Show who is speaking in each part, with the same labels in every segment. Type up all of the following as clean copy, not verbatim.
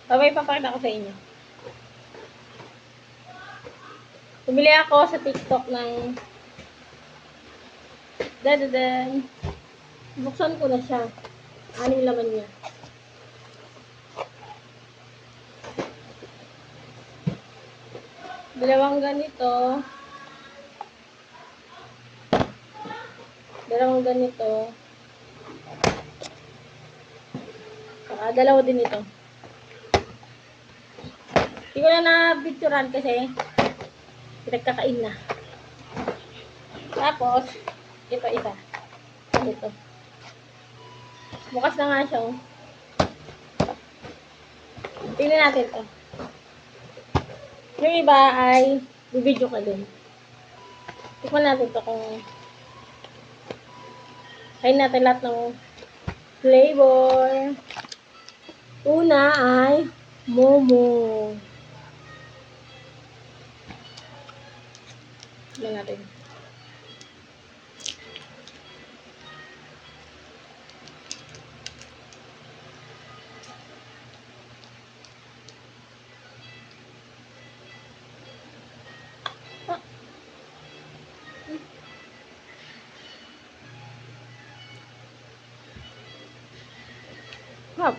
Speaker 1: Babay, papakita ko sa inyo. Bumili ako sa TikTok ng dadadan. Buksan ko na siya. Ano yung laman niya? Dalawang ganito. Saka dalawa din ito. Hindi ko na na-picturean kasi pinagkakain na. Tapos, ito isa. Ito. Bukas na nga siya. Oh. Tingnan natin ito. Yung iba ay bibidyo ka din. Tikman natin ito kung kain natin lahat ng flavor. Una ay momo. Tignan natin. Hop.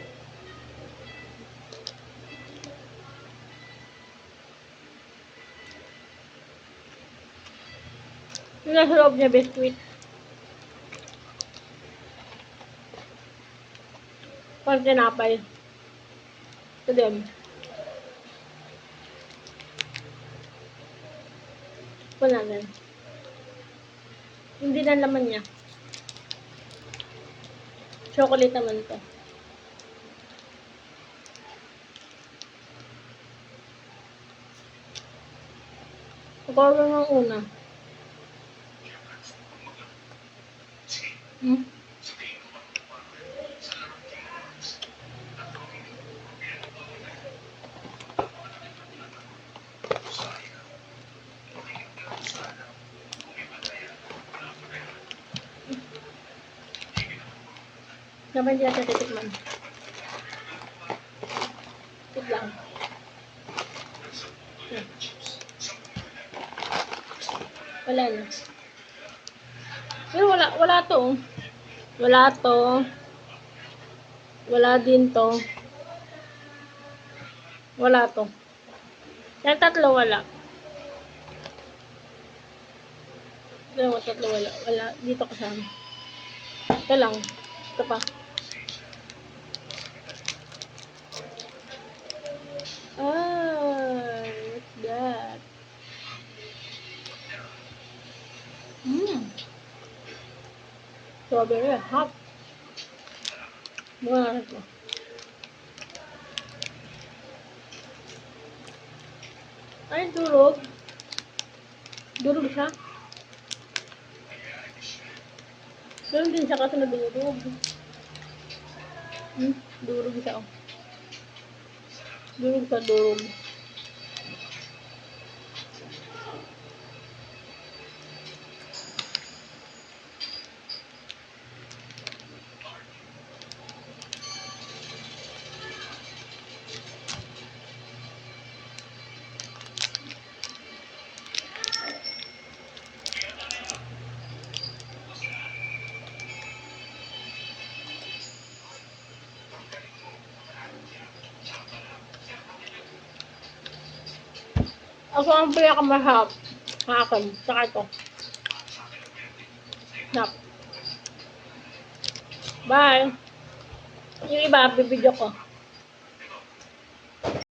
Speaker 1: Yung nasa loob niya, biscuit. Pag tinapay. Ito din. Ito natin. Hindi na laman niya. Chocolate naman ito. Pagkawa ng una. Naman hindi natin titikman. Tit lang. Wala na. Pero wala to. Wala to. Wala din to. Wala to. Yung tatlo wala. Yung tatlo wala. Wala. Dito kasama. Ito lang. Ito pa. Ah, what's that? Strawberry hot. Mura ito. Ay, durog. Durog siya. Durog din siya kasi nadurog. Durog siya. Oh. Durog sa durog. Ako ang pinakamasarap sa akin. Saka ito. Snap. Bye! Yung iba, bibidyo ko.